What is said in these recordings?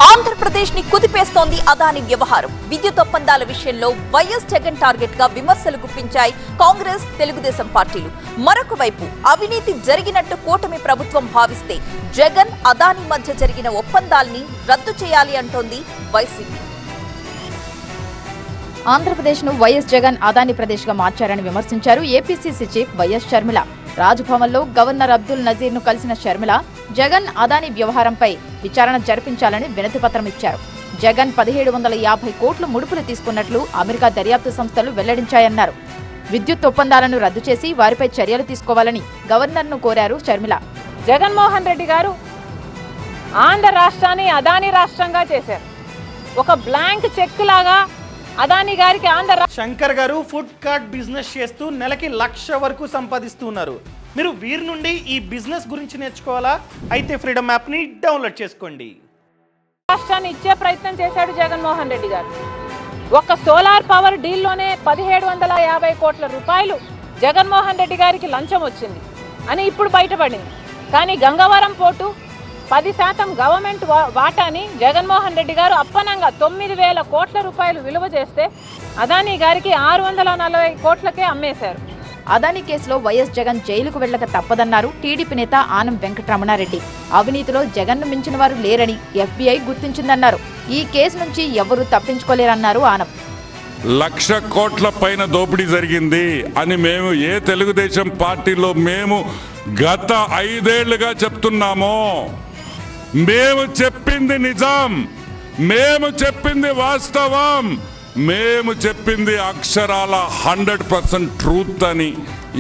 ఆంధ్రప్రదేశ్ ని కుదిపేస్తోంది అదాని వ్యవహారం. విద్యుత్ ఒప్పందాల విషయంలో వైఎస్ జగన్ టార్గెట్ గా విమర్శలు గుప్పించాయి కాంగ్రెస్, తెలుగుదేశం పార్టీలు. మరొక వైపు అవినీతి జరిగినట్టు కూటమి ప్రభుత్వం భావిస్తే జగన్, అదాని మధ్య జరిగిన ఒప్పందాల్ని రద్దు చేయాలి అంటోంది వైసీపీ. ఆంధ్రప్రదేశ్ ను వైఎస్ జగన్ అదాని ప్రదేశ్ గా మార్చారని విమర్శించారు ఏపీసీసీ చీఫ్ వైఎస్ షర్మిల. రాజ్భవన్లో గవర్నర్ అబ్దుల్ నజీర్ ను కలిసిన షర్మిల జగన్, అదాని వ్యవహారంపై విచారణ జరిపించాలని వినతిపత్రం ఇచ్చారు. జగన్ 1750 కోట్లు ముడుపులు తీసుకున్నట్లు అమెరికా దర్యాప్తు సంస్థలు వెల్లడించాయన్నారు. విద్యుత్ ఒప్పందాలను రద్దు చేసి వారిపై చర్యలు తీసుకోవాలని గవర్నర్ను కోరారు షర్మిల. జగన్మోహన్ రెడ్డి గారు ఆంధ్ర రాష్ట్రాన్ని అదాని రాష్ట్రంగా చేశారు. ఒక బ్లాంక్ చెక్ లాగా అదాని గారికి శంకర్ గారు ఫుడ్ కార్ట్ బిజినెస్ చేస్తూ నెలకి 1,00,000 వరకు సంపాదిస్తున్నారు. మీరు వీరి నుండి ఈ బిజినెస్ గురించి నేర్చుకోవాలా? అయితే ఫ్రీడమ్ యాప్ ని డౌన్లోడ్ చేసుకోండి. రాష్ట్రాన్ని ఇచ్చే ప్రయత్నం చేశాడు జగన్మోహన్ రెడ్డి గారు. ఒక సోలార్ పవర్ డీల్లోనే 1750 కోట్ల రూపాయలు జగన్మోహన్ రెడ్డి గారికి లంచం వచ్చింది అని ఇప్పుడు బయటపడింది. కానీ గంగవరం పోర్టు 10% గవర్నమెంట్ వాటాని జగన్మోహన్ రెడ్డి గారు అప్పనంగా 9,000 కోట్ల రూపాయలు విలువ చేస్తే అదానీ గారికి 640 కోట్లకే అమ్మేశారు. అదాని కేసులో వైఎస్ జగన్ జైలుకు వెళ్లక తప్పదన్నారు టీడీపీ నేత ఆనం వెంకటరమణారెడ్డి. అవినీతిలో జగన్ను మించిన వారు లేరని ఎఫ్బీఐ గుర్తించిందన్నారు. ఈ కేసు నుంచి ఎవరూ తప్పించుకోలేరన్నారు ఆనం. 1,00,000 కోట్ల పైన దోపిడీ జరిగింది అని మేము తెలుగుదేశం పార్టీలో మేము గత 5 ఏళ్లుగా చెప్తున్నాము. మేము చెప్పింది నిజం, మేము చెప్పింది వాస్తవం, మేము చెప్పింది అక్షరాల 100% ట్రూత్ అని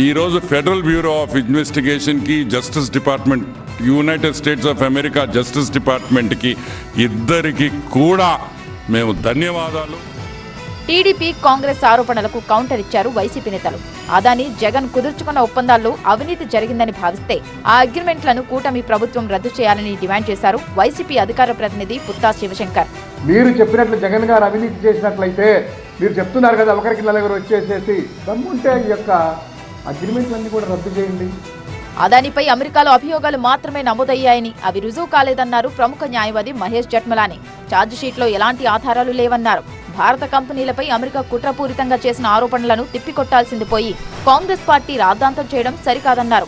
ఈరోజు ఫెడరల్ బ్యూరో ఆఫ్ ఇన్వెస్టిగేషన్కి, justice department, United States of America justice డిపార్ట్మెంట్కి ఇద్దరికి కూడా మేము ధన్యవాదాలు. టీడీపీ, కాంగ్రెస్ ఆరోపణలకు కౌంటర్ ఇచ్చారు వైసీపీ నేతలు. అదాని, జగన్ కుదుర్చుకున్న ఒప్పందాల్లో అవినీతి జరిగిందని భావిస్తే ఆ అగ్రిమెంట్లను కూటమి ప్రభుత్వం రద్దు చేయాలని డిమాండ్ చేశారు వైసీపీ అధికార ప్రతినిధి పుత్తా శివశంకర్. మీరు చెప్పినట్లు జగన్ గారు అవినీతి చేసినట్లయితే మీరు చెప్తున్నారు కదా ఒకరికి 4 వచ్చేసేసి దమ్ముంటే ఈ యొక్క అగ్రిమెంట్లన్నీ కూడా రద్దు చేయండి. అదానిపై అమెరికాలో అభియోగాలు మాత్రమే నమోదయ్యాయని, అవి రుజువు కాలేదన్నారు ప్రముఖ న్యాయవాది మహేష్ జట్మలాని. ఛార్జిషీట్లో ఎలాంటి ఆధారాలు లేవన్నారు. భారత కంపెనీలపై అమెరికా కుట్రపూరితంగా చేసిన ఆరోపణలను తిప్పికొట్టాల్సింది పోయి కాంగ్రెస్ పార్టీ రాద్ధాంతం చేయడం సరికాదన్నారు.